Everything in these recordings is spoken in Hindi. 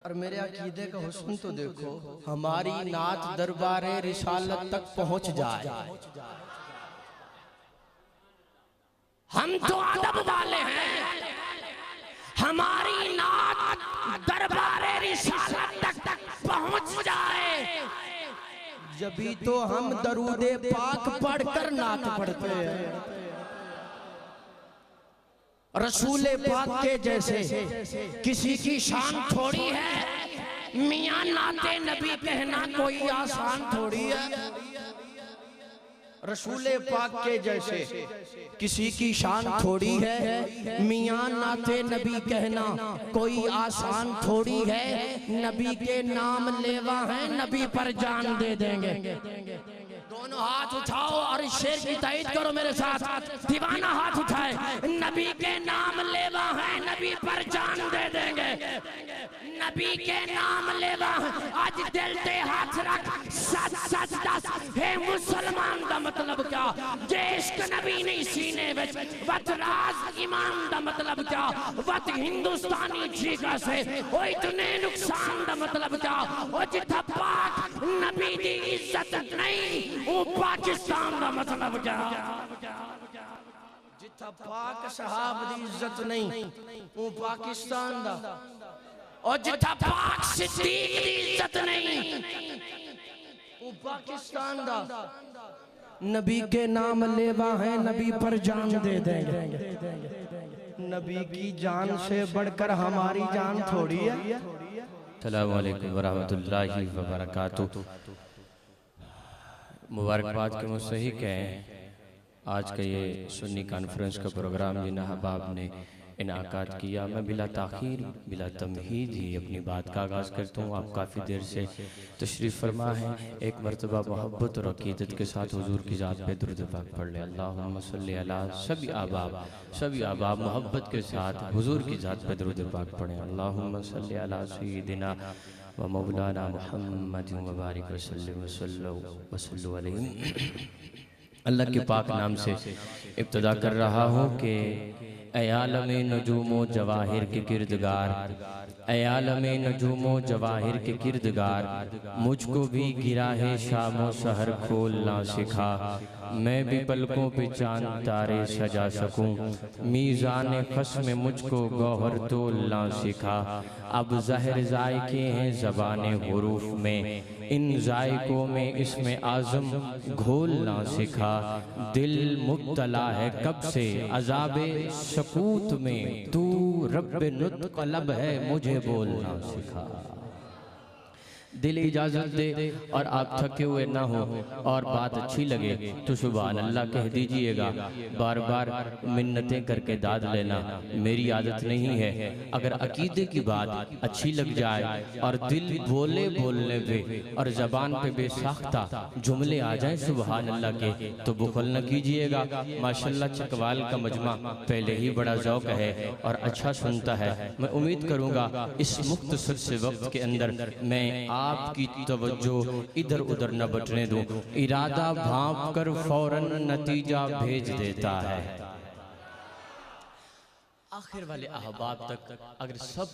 और मेरे अकीदे का हुस्न तो देखो, हमारी नात दरबारे रिसालत तक पहुंच जाए। हम तो अदब वाले हैं, हमारी नात दरबारे रिसालत तक पहुंच जाए। जभी तो हम दरूदे पाक पढ़कर नात पढ़ते हैं। रसूले पाक के जैसे किसी की शान थोड़ी है। मियां नाते नबी कहना कोई आसान थोड़ी है। रसूले पाक के जैसे किसी की शान थोड़ी है। मियां नाते नबी कहना कोई आसान थोड़ी है। नबी के नाम लेवा है, नबी पर जान दे देंगे। दोनों हाथ उठाओ और इस शेर की तायीद करो मेरे साथ। दीवाना हाथ उठाए, नबी के नाम लेवा है, नबी पर जान दे देंगे। नबी के नाम लेवा है, आज दिल ते हाथ रख, सच सच दस हे मुसलमान दा मतलब क्या? इश्क नबी नहीं सीने विच, वत राज ईमान दा मतलब क्या? वत हिंदुस्तानी जीगा से ओ इतने नुकसान दा मतलब क्या? ओ जिथा पाक नबी दी इज्जत नहीं, वो पाकिस्तान दा मतलब क्या? जिथा पाक साहब दी इज्जत नहीं, वो पाकिस्तान दा। और जिथा पाक सिद्दीक दी इज्जत नहीं, वो पाकिस्तान दा। नबी के नाम लेवा है, नबी पर जान दे देंगे। नबी की जान से बढ़कर हमारी जान थोड़ी है। अस्सलामु अलैकुम वरहमतुल्लाहि वबरकातुहू। मुबारकबाद के मुस्तहिक हैं। आज का ये सुन्नी कॉन्फ्रेंस का प्रोग्राम जिन अहबाब ने इनाकात किया, मैं बिला ताख़ीर बिला तमहीद ही अपनी बात का आगाज़ करता हूँ। आप काफ़ी देर से तशरीफ़ फरमा है। एक मरतबा मोहब्बत और अक़ीदत के साथ हुज़ूर की ज़ात पे दुरूद पाक पढ़ ले। अल्लाहुम्मा सल्ली अला सभी आबाब मोहब्बत के साथ हुज़ूर की ज़ात पे दुरूद पाक पढ़ें। अल्लाहुम्मा सल्ली अला सय्यिदिना व मौलाना मुहम्मद व बारिक वसल्लम अलैहि। अल्लाह के पाक नाम से इब्तिदा कर रहा हूँ कि ऐ आलमे नजूमो जवाहिर के किरदगार, ऐ आलमे नजूमो जवाहिर के किरदगार, मुझको भी गिरा है शामो सहर खोलना सिखा। मैं भी पलकों पे चांद तारे सजा सकूं, मीज़ान खस्म मुझको गौहर तोलना सिखा। अब ज़हर ज़ायके हैं ज़बाने हुरूफ में, इन ज़ायकों में इसमें आज़म घोलना सिखा। दिल मुब्तला है कब से अज़ाबे सकूत में, तू रब्बे नुत्क़ लब है मुझे बोलना सिखा। दिल इजाज़त दे और आप थके हुए ना हो और बात अच्छी लगे तो सुभान अल्लाह कह दीजिएगा। बार बार मिन्नतें करके दाद लेना मेरी आदत नहीं है। अगर अकीदे की बात अच्छी लग जाए और दिल बोलने पे और ज़बान पे बेसाख्ता जुमले आ जाएं सुभान अल्लाह के, तो बुखल न कीजिएगा। माशाल्लाह चकवाल का मजमा पहले ही बड़ा ज़ौक़ है और अच्छा सुनता है। मैं उम्मीद करूँगा इस मुख्तसर से वक्त के अंदर मैं आपकी तवज्जो इधर उधर न बटने दूं। इरादा भांप कर फौरन नतीजा भेज देता है। आखिर वाले अहबाब तक अगर सब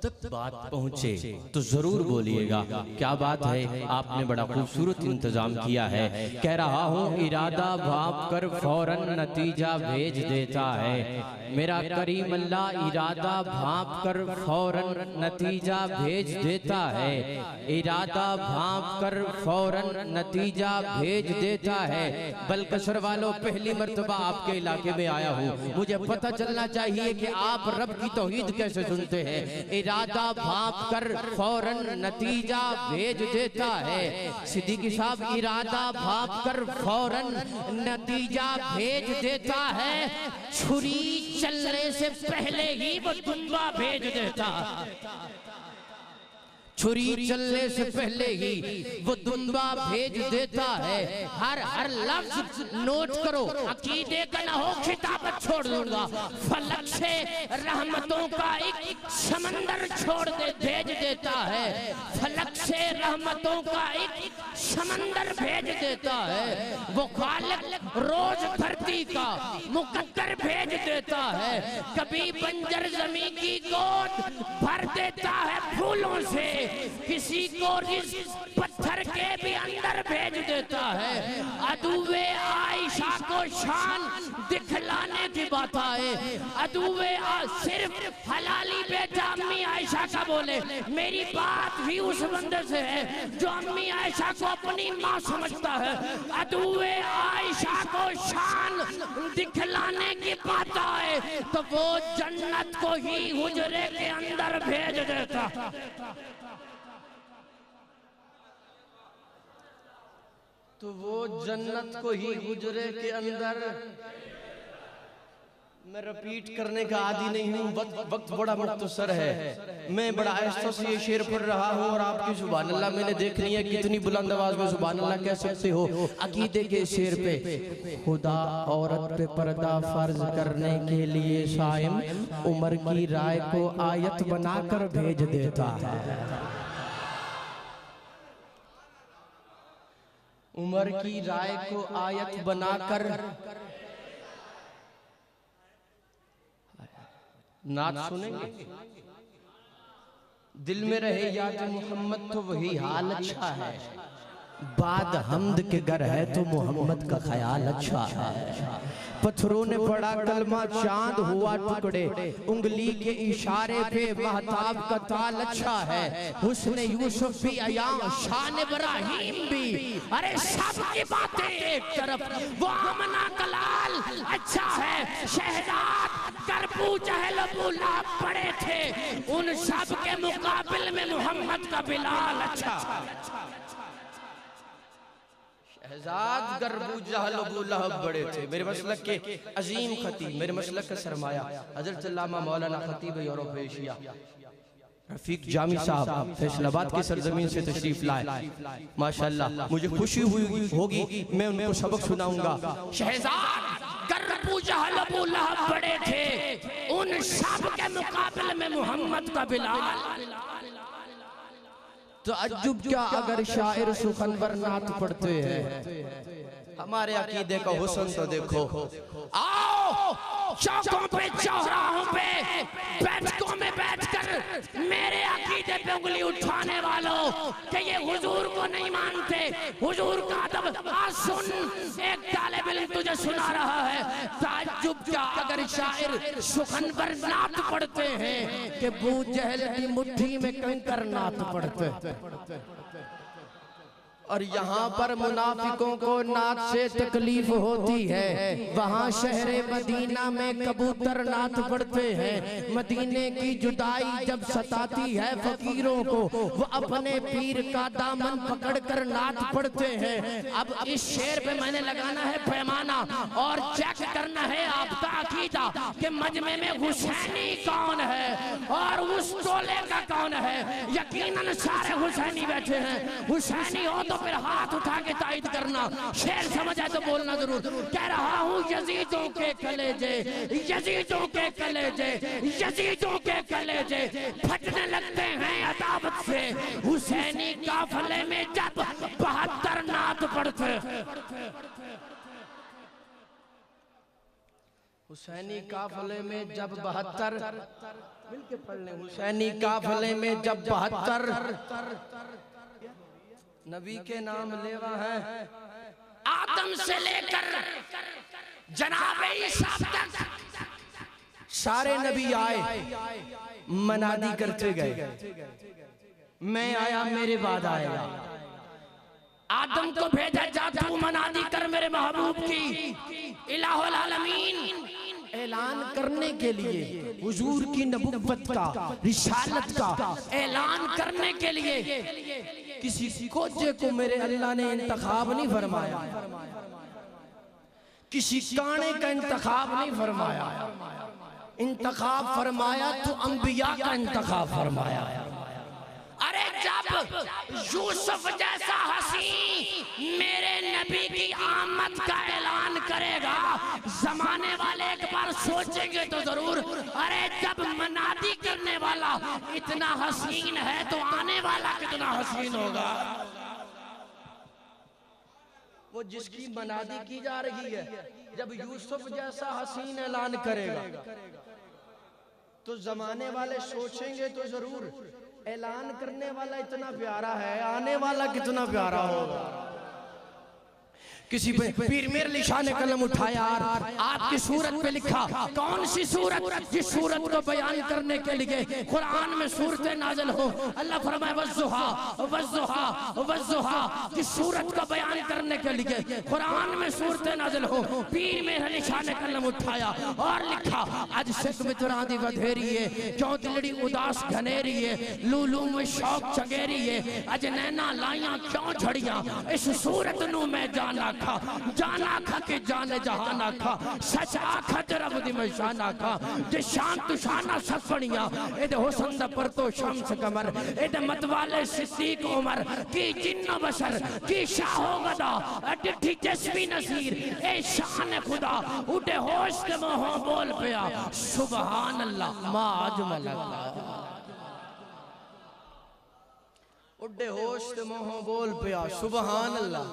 तक बात पहुँचे तो जरूर बोलिएगा क्या बात है। आपने बड़ा खूबसूरत इंतजाम किया है। कह रहा हूँ इरादा भांप कर फौरन नतीजा भेज देता है। मेरा करीम अल्लाह इरादा भांप कर फौरन नतीजा भेज देता है। इरादा भांप कर फौरन नतीजा भेज देता है। बलकशर वालों, पहली मर्तबा आपके इलाके में आया हूँ, मुझे पता चलना चाहिए कि आप रब की तौहीद कैसे सुनते हैं। इरादा भांप कर फौरन नतीजा भेज देता है। सिद्दीकी साहब इरादा भांप कर फौरन नतीजा भेज देता है। छुरी चलने से पहले ही वो दुंबा भेज देता। छुरी चलने से पहले ही वो दुंबा भेज देता है। हर लफ्ज नोट करो, अकीदे का ना हो खिताबत छोड़ दूंगा। फलक से रहमतों का एक समंदर छोड़ दे भेज देता है। फलक से रहमतों का एक समंदर भेज देता है, वो खालिक रोज धरती का मुकद्दर भेज देता है। कभी बंजर जमीन की गोद भर देता है फूलों से, किसी को रिज़्क़ पत्थर के भी अंदर भेज देता है। अदुवे आयशा को शान दिखलाने की बात आए, अदुवे सिर्फ हलाली बेटा अम्मी आयशा का बोले, मेरी बात भी उस बंदे से है जो अम्मी आयशा को अपनी माँ समझता है। अदुवे आयशा को शान दिखलाने की बात आए तो वो जन्नत को ही हुजरे के अंदर भेज देता। तो वो जन्नत को ही हुजरे के अंदर। मैं रिपीट करने का आदी नहीं हूँ, वक्त बड़ा मुख्तसर है। मैं बड़ा आहिस्ता से ये शेर पढ़ रहा हूँ और आपकी सुभान अल्लाह मैंने देखनी है कितनी बुलंद आवाज में सुभान अल्लाह कह सकते हो। अकीदे के शेर पे, खुदा औरत पे पर्दा फर्ज करने के लिए साइम उमर की राय को आयत बनाकर भेज देता है। उमर की राय को आयत बनाकर। नात सुनेंगे? दिल में रहे याद मोहम्मद तो वही हाल अच्छा है, बाद हमद के घर है तो मोहम्मद का ख्याल अच्छा है। पत्थरों ने पड़ा कलमा चांद हुआ टुकड़े, उंगली के इशारे पे महताब का ताल अच्छा है। हुस्न यूसुफ भी अया शान इब्राहिम भी, अरे सब की बातें एक तरफ, वो आमना कलाल अच्छा है। शहजाद करबू जहल अबू लहब पड़े थे, उन सब के मुकाबिल में मोहम्मद का बिलाल अच्छा। शहजाद गर्बू जहल अबू लहब बड़े थे। मेरे मसलक के अजीम खतीब, मेरे मसलक का सरमाया हजरत अल्लामा मौलाना खतीब यूरोप एशिया रफीक जामी साहब फैसलाबाद की सरजमीन से तशरीफ लाए। माशाअल्लाह मुझे खुशी हुई होगी, मैं उनको सबक सुनाऊंगा। शहजाद गर्बू जहल अबू लहब बड़े थे, उन सब के मुकाबले में मोहम्मद का बिलाल। तो अज्जुब क्या अगर शायर सुखनवर नात पढ़ते हैं। हमारे अकीदे का हुस्न तो देखो। आओ चौकों पे चौराहों पे बैठकों में बैठकर मेरे अकीदे पे उंगली उठाने वालों कि ये हुजूर को नहीं मानते, हुजूर का अदब आज सुन, एक तालिब इल्म तुझे सुना रहा है। ताज्जुब क्या अगर शायर सुखनवर नात पढ़ते हैं कि बू जहल की मुट्ठी में कंकर नात पढ़ते। और यहाँ पर मुनाफिकों को नात से तकलीफ होती है, वहाँ शहरे मदीना में कबूतर नात पढ़ते हैं। मदीने की जुदाई जब सताती है फकीरों को, वो अपने पीर का दामन पकड़कर नात पढ़ते हैं। अब इस शेर पे मैंने लगाना है पैमाना और चेक करना है आपका अकीदा कि मजमे में हुसैनी कौन है और उस टोले का कौन है। यकीनन सारे हुसैनी बैठे हैं। हुसैनी हो तो फिर हाथ उठा के तायद करना। शेर समझ आए तो बोलना जरूर। कह रहा हूँ यजीदों के कलेजे, यजीदों के कलेजे, यजीदों के कलेजे फटने लगते हैं अदावत से हुसैनी काफले में जब 72 नात पढ़ते। हुसैनी काफले में जब 72, मिलके पढ़ लें। हुसैनी काफले में जब 72 नबी के नाम लेवा है, आदम से लेकर जनाबे ईसा तक सारे नबी आए, मनादी करते गए। मैं आया मेरे बाद आएगा। आदम को भेजा जा तू मनादी कर मेरे महबूब की, इलाहुल आलमीन ऐलान करने के लिए, हुजूर की नबुव्वत का, रिसालत का ऐलान करने के लिए किसी कोजे को मेरे अल्लाह ने इंतखाब नहीं फरमाया, किसी काने का इंतखाब नहीं फरमाया। इंतखाब फरमाया तो अंबिया का इंतखाब फरमाया। अरे जब यूसुफ जैसा हसी मेरे नबी की आमद का ऐलान करेगा, जमाने वाले एक बार सोचेंगे तो जरूर, अरे जब मनादी करने वाला इतना हसीन है तो आने वाला कितना हसीन होगा। वो जिसकी मनादी की जा रही है, जब यूसुफ जैसा हसीन ऐलान करेगा तो जमाने वाले सोचेंगे तो जरूर, ऐलान करने वाला इतना प्यारा है, आने वाला कितना प्यारा होगा। किसी पीर मेरे लिशा ने कलम उठाया, आपकी सूरत पे लिखा, कौन सी सूरत, जिस सूरत को बयान करने के लिए कुरान में सूरतें नाज़िल हो। अल्लाह फरमाए वज़्ज़ुहा वज़्ज़ुहा वज़्ज़ुहा, जिस सूरत को बयान करने के लिए कुरान में सूरतें नाज़िल हो। पीर मेरे लिशा ने कलम उठाया और लिखा, आज सिख मित्रा दी वधेरी है, क्यों दिलड़ी उदास घनेरी है, लूलू में शौक चगेरी है, अज नैना लाइयां क्यों झड़ियां, इस सूरत नू मैं जाना जाना खा के जाने जहाना खा, सच आखा तेरा बुद्धि में शाना खा, जे शान तू शाना सफड़ियां, एदे हुस्न दा परतो शम्स कमर, एदे मतवाले सिद्दीक उमर, की जिन्नो बशर की शाहो गदा, डिठी जस्मी नसीर, ए शान खुदा, उठे होश के मोह बोल पिया, सुबहान अल्लाह मा अजमल उड्डे होश ते मोह बोल पिया, सुबहान अल्लाह।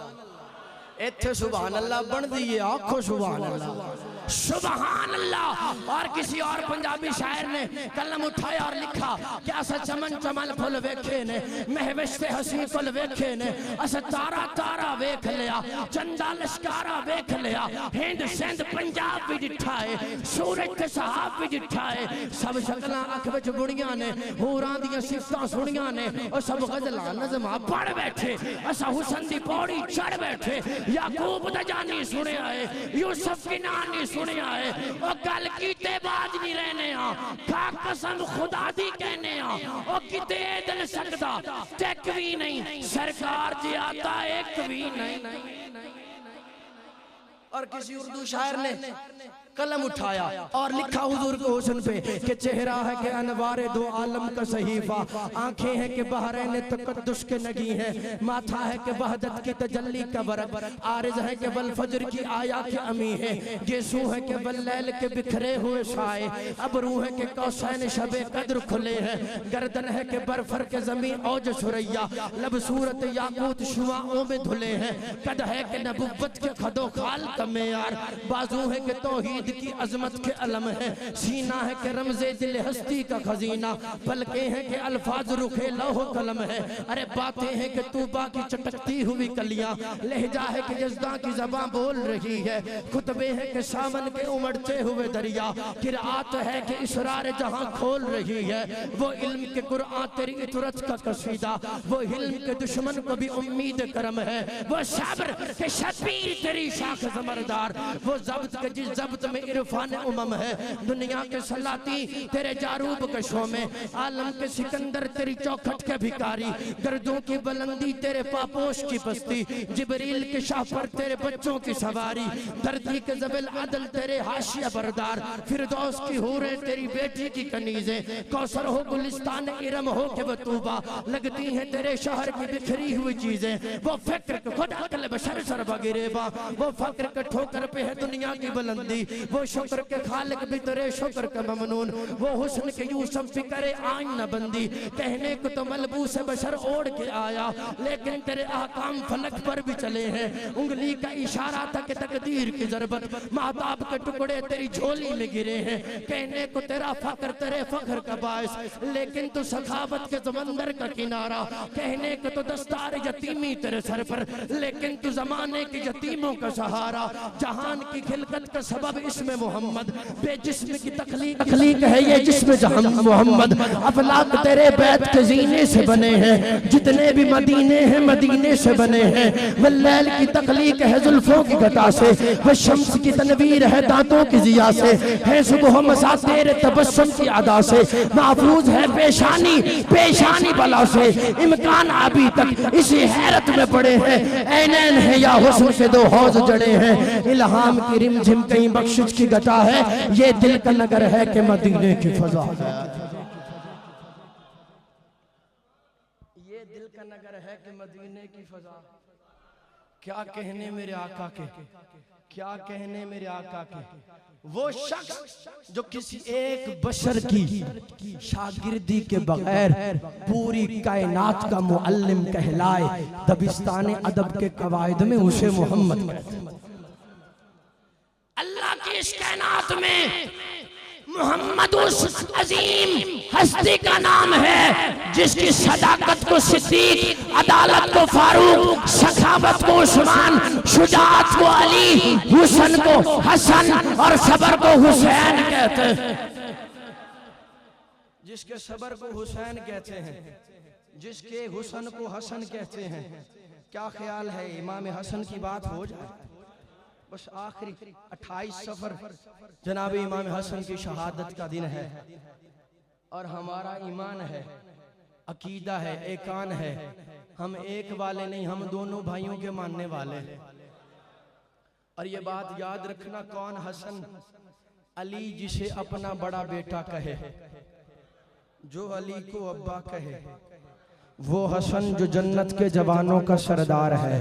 इत्थे सुभान अल्लाह बन दी है, आखो सुभान अल्लाह सुभान अल्लाह। और किसी और पंजाबी शायर ने कलम उठाया और लिखा कि अस चमन चमन फुल वेखे ने, महविश्ते हसी फुल वेखे ने, अस तारा तारा वेख लिया, चंदा लश्कारा वेख लिया, हिंद सिंध पंजाब भी डिठा है, सूरज ते सहाब भी डिठा है, सब शक्लां अख विच बुणियां ने, हूरां दियां सिफतां सुणियां ने, और सब गजलां नज़मां पढ़ बैठे, अस हुस्न दी पौड़ी चढ़ बैठे, याकूब दा जानी सुनिया है, यूसुफ की नानी सुनिया है, और गल कीते बाज नहीं रहने आ, खा कसम खुदा दी कहने आ, और किते दिल सकदा टेक भी नहीं, सरकार जी आता एक भी नहीं। और किसी उर्दू शायर ने कलम उठाया और लिखा हुजूर के हुस्न पे कि चेहरा है कि अनवारे दो आलम का सहीफा, आंखें हैं कि बहरैन तकद्दुस के नगी है, माथा है कि वहदत की तजल्ली का बरक, आरिज है कि वल फजर की आया के अमी है, गेसू है कि वल लैल के बिखरे हुए साए, अबरू है कि कौसैन शबे कद्र खुले हैं, गर्दन है कि बरफर के जमी औज सुरैया, लब सूरत याकूत शुआओं में धुले हैं, कद है कि नबुव्वत के खदो खाल का मेयार, बाजू है कि तौहीद की अजमत के अलम है, सीना है कि रमज़े दिल हस्ती का खजीना, पलके हैं कि अल्फाज रुखे लौह कलम है, अरे बातें हैं कि तूबा की चटकती हुई कलियां, लहजा है कि यज़दा की ज़बां बोल रही है, खुतबे हैं कि सामन के उमड़ते हुए दरिया, किरात है कि इसरार जहां खोल रही है, वो इल्म के कुरान तेरी इतरत का कसीदा, वो इल्म के दुश्मन को भी उम्मीद करम है, वो सब्र के शबीर तेरी शाख ज़मरदार, वो ज़ब्त के जिस ज़ब्त में इरफान उमम है, दुनिया के सलाती तेरे जारूब कशों में, आलम के सिकंदर तेरी चौखट के भिकारी, दर्दों की बुलंदी तेरे पापोश की बस्ती, जिबरील के शाह पर तेरे बच्चों की सवारी, धरती के जबिल अदल तेरे हाशिया बरदार, फिरदौस की हूरें तेरी बेटी की कनीजें, कौसर हो गुलिस्तान इरम हो के बतूबा, लगती हैं तेरे शहर की बिखरी हुई चीजें, वो फिक्र खुद अकल बशर सर बगिरेबा, वो फक्र के ठोकर पे है दुनिया की बुलंदी, वो शुक्र के खालिक भी तेरे शुक्र का ममनून, वो हुस्न के यूसुफ भी करे आइन न बंदी, कहने को तो मलबूस बशर ओढ़ के आया, लेकिन तेरे अहकाम फलक पर भी चले हैं, उंगली का इशारा तक तकदीर की जरबत, महताब के टुकड़े तेरी झोली में गिरे हैं, कहने को तेरा फक्र तेरे फख्र का बायस, लेकिन तू सखावत के समंदर का किनारा, कहने को तो दस्तार यतीमी तेरे सर पर, लेकिन तू जमाने के यतीमों का सहारा, जहान की खिलकत का सबब इसमें मोहम्मद, बेजिस्म की तखलीक है ये जिस्म जहां मोहम्मद, अफलाक तेरे बैत के जीने से बने हैं, जितने भी मदीने हैं मदीने से बने हैं, वल्लैल की तखलीक है जुल्फों की घटा से, वह शम्स की तनवीर है दांतों की जिया से, है सुबह मसा तेरे तबस्सुम की अदा से, महफूज है पेशानी पेशानी बला से, इम्कान अभी तक इसी हैरत में पड़े हैं, ऐनैन है या हुस्न से दो हौज जड़े हैं, इल्हाम की रिमझिम कहीं बख्शिश की घटा है, ये दिल का नगर है कि मदीने की फजा है। ये दिल का नगर है कि मदीने की फजा, क्या कहने मेरे आका के, क्या कहने मेरे आका के। वो शख्स जो किसी एक बशर की शागिर्दी के बगैर पूरी कायनात का मुअल्लिम कहलाए, दबिस्तान अदब के कवायद में उसे मोहम्मद कहते हैं। अल्लाह की इस कायनात में मोहम्मद उस अजीम हस्ती का नाम है जिसकी सदाकत को सिद्दीक, अदालत को फारूक, सखावत को उस्मान, शुजाअत को अली, हुस्न को हसन और सबर को हुसैन कहते हैं। जिसके सबर को हुसैन कहते हैं, जिसके हुस्न को हसन कहते हैं। क्या ख्याल है इमाम हसन की बात हो जाए? बस आखिरी 28 सफर जनाब इमाम हसन की शहादत का दिन है और हमारा ईमान है, अकीदा है, एकान है। हम एक वाले नहीं, हम दोनों भाइयों के मानने वाले हैं। और ये बात याद रखना, कौन हसन? अली जिसे अपना बड़ा बेटा कहे, जो अली को अब्बा कहे। वो हसन जो जन्नत के जवानों का सरदार है,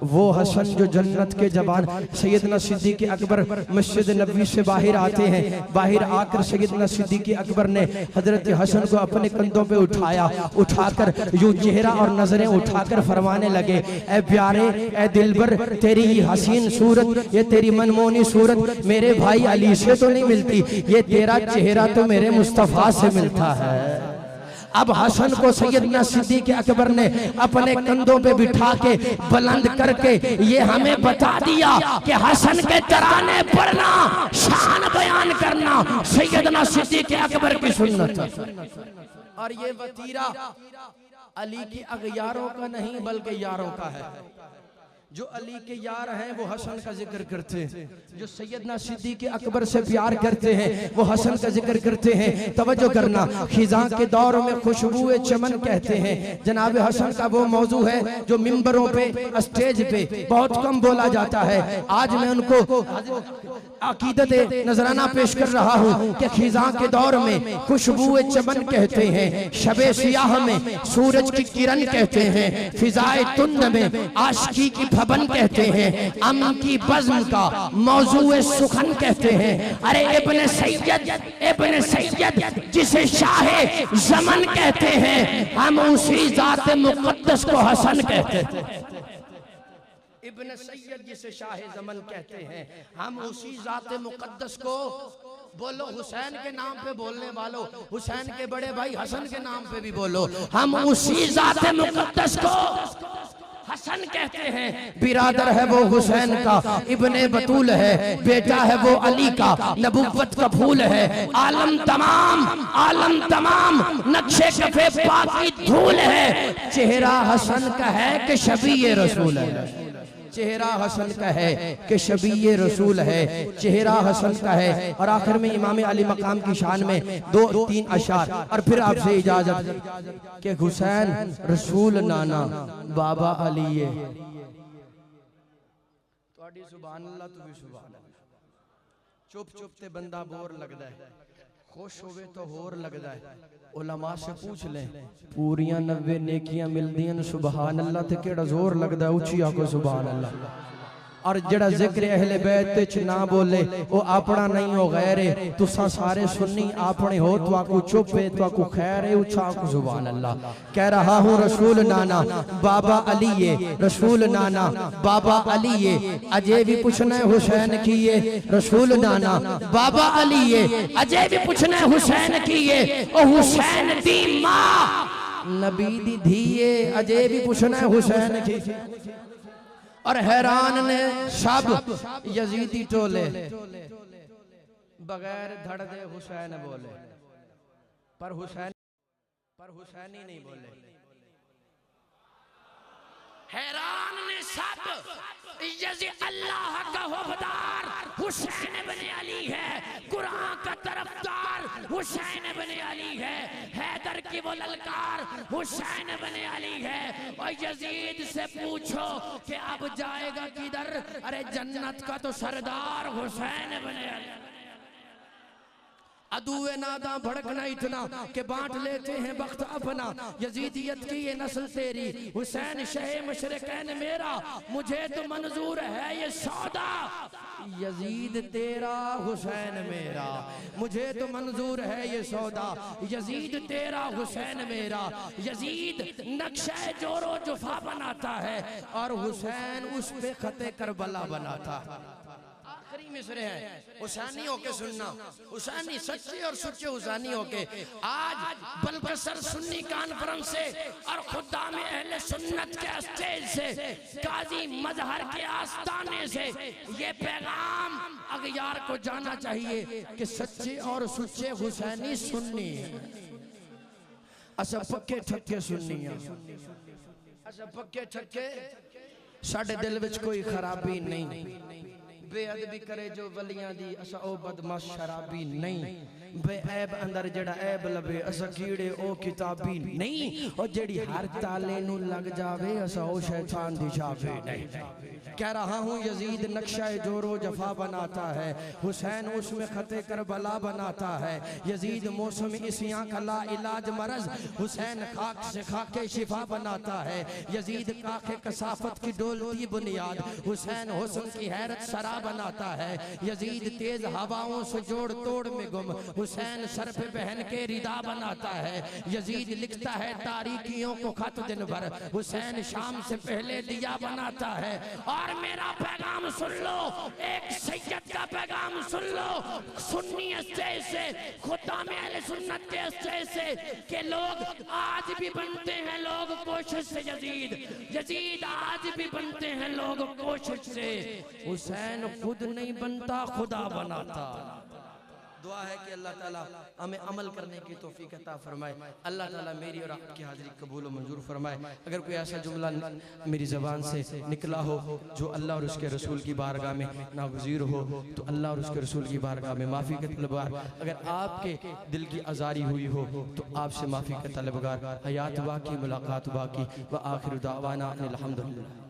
वो हसन जो जन्नत के जवान। सैयदना सिद्दीक़ अकबर मस्जिद नबवी से बाहर आते हैं। बाहर आकर सैयदना सिद्दीक़ अकबर ने हजरत हसन को अपने कंधों पे उठाया, उठाकर यूं चेहरा और नजरें उठाकर फरमाने लगे, ए प्यारे, ए दिलबर, तेरी हसीन सूरत, ये तेरी मनमोहनी सूरत मेरे भाई अली से तो नहीं मिलती, ये तेरा चेहरा तो मेरे मुस्तफा से मिलता है। अब हसन को सैयदना सिद्दीक़ अकबर ने अपने कंधों पे बिठा के बुलंद करके ये हमें बता दिया कि हसन के तराने पढ़ना, शान बयान करना सैयदना सिद्दीक़ अकबर की सुन्नत है। और ये वतीरा अली की अगयारों का नहीं बल्कि यारों का है। जो अली के यार हैं वो हसन का जिक्र करते हैं, जो सैयदना सिद्दीक़ अकबर से प्यार करते हैं वो हसन का जिक्र करते हैं। तवज्जो करना, खिज़ां के दौर में खुशबुए चमन कहते हैं। जनाब हसन का वो मौजू है जो मिंबरों पे, स्टेज पे बहुत कम बोला जाता है। आज मैं उनको अकीदत नजराना पेश कर रहा हूँ कि खिज़ां के दौर में खुशबुए चमन कहते हैं, शबे सियाह में सूरज की किरण कहते हैं, फिजाए तुंद में आशिकी की भवन कहते हैं, अम की बज़्म का मौजूए सुखन कहते हैं। अरे इब्न सैयद जिसे शाहे ज़मन कहते हैं, हम उसी ज़ात मुक़द्दस को हसन कहते हैं। इब्न सैयद जिसे शाहे ज़मन कहते हैं, हम उसी ज़ात मुक़द्दस को, बोलो हुसैन के नाम पे बोलने वालों, हुसैन के बड़े भाई हसन के नाम पे भी बोलो, हम उसी ज़ात मुक़द्दस को हसन कहते हैं। बिरादर है वो हुसैन का, इब्ने बतूल है, बेटा है वो अली का, नबुव्वत का फूल है। आलम तमाम नक्शे कफे पाकी धूल है। चेहरा हसन का है कि शबीए रसूल है। चेहरा हसन का है कि शबीए रसूल है। चेहरा हसन का है। और आखिर में इमाम अली मकाम की शान में 2-3 अशार और फिर आपसे इजाजत कि हुसैन रसूल नाना बाबा अली है। तुहाडी सुभान अल्लाह, तू भी सुभान अल्लाह। चुप चुप ते बंदा बोर लगदा है, खुश होवे तो होर लगदा है। उलमा से पूछ लें, पूरियां 90 नेकियां मिलदियां सुभान अल्लाह ते केड़ा जोर लगदा है? उची आको सुभान अल्लाह। और जड़ा जिक्र अहले बैत च ना बोले वो अपना नहीं हो गैरे। तुसा सारे सुन्नी अपने हो, तो आकू चुप है, तो आकू खैर है, उचा आकू सुभान अल्लाह। कह रहा हूँ रसूल नाना बाबा अली ये, रसूल नाना बाबा अली ये, अजय भी पूछना है हुसैन की ये। रसूल नाना बाबा अली ये, अजय भी पूछना है हुसैन की ये। ओ हुसैन दी मां नबी दी धीए, अजय भी पूछना है हुसैन की। और हैरान ने सब यजीदी टोले बगैर धड़ दे हुसैन बोले, पर हुसैनी नहीं बोले। हैरान ने सब अल्लाह का वफादार हुसैन इब्न अली है, कुरान का तरफदार हुसैन इब्न अली है, हैदर की वो ललकार हुसैन इब्न अली है। और यजीद से पूछो कि अब जाएगा किधर? अरे जन्नत का तो सरदार हुसैन इब्न अली। अदुए नादा भड़कना इतना कि बांट लेते हैं वक्त अपना। यजीदियत की ये नस्ल तेरी, हुसैन शहे मशरकैन मेरा, मुझे तो मंजूर है ये सौदा। यजीद तेरा हुसैन मेरा, मुझे तो मंजूर है ये सौदा। यजीद तेरा हुसैन मेरा, यजीद नक्शा जोरो जुफा बनाता है और हुसैन उस पे खते करबला बनाता है। आखिरी मिसरे हैं, हुसैनी होके सुनना, हुसैनी सच्चे और सच्चे हुसैनी होके। आज बलकसर सुन्नी कॉन्फ्रेंस से और खुदा में अहले सुन्नत के स्टेज से, काजी मजहर के आस्ताने से ये पैगाम अगयार को जाना चाहिए कि सच्चे और सच्चे हुसैनी सुन्नी असा पक्के ठक्के सुन्नी, असा पक्के ठक्के। साडे दिल विच कोई खराबी नहीं, बेअदबी करे जो वलियां दी असा ओ बदमाश शराबी नहीं। बेऐब अंदर जड़ा ऐब लबे असा कीड़े ओ किताबी नहीं। और जेड़ी हर ताले नु लग जावे असा ओ शैतान दी छापे नहीं। कह रहा हूँ यजीद नक्शा जोरो जफा बनाता है, हुसैन उसमें खते करबला बनाता है। यजीद मौसम इसियां का ला इलाज मरज, हुसैन खाक से खाके शिफा बनाता है। यजीद काखे कसाफत की डोलती बुनियाद, हुसैन हुस्न की हैरत सरा बनाता है। यजीद तेज हवाओं से जोड़ तोड़ में गुम, हुसैन सर पे पहन के रिदा बनाता है। यजीद लिखता है तारीकियों को खत दिन भर, हुसैन शाम से पहले दिया बनाता है। और मेरा पैगाम सुन लो, एक सैयद का पैगाम सुन लो, सुन्नी स्टेज से, खुदा में अहले सुन्नत के स्टेज से, कि लोग आज भी बनते हैं लोग कोशिश से। यजीद यजीद आज भी बनते हैं लोग कोशिश से। हुसैन खुद नहीं बनता, खुदा बनाता। दुआ है कि अल्लाह ताला हमें अमल करने की तौफीक अता फरमाए। अल्लाह ताला मेरी और आपकी हाजिरी कबूल और मंजूर फरमाए। अगर कोई ऐसा जुमला मेरी ज़बान से निकला हो जो अल्लाह और उसके रसूल की बारगाह में नागुज़ीर हो, तो अल्लाह और उसके रसूल की बारगाह में माफ़ी के तलबगार। अगर आपके दिल की आज़ारी हुई हो तो आपसे माफ़ी के तलबगार। हयात बाकी, मुलाकात बाकी। व आखिर दावाना अनिल हम्दुलिल्लाह।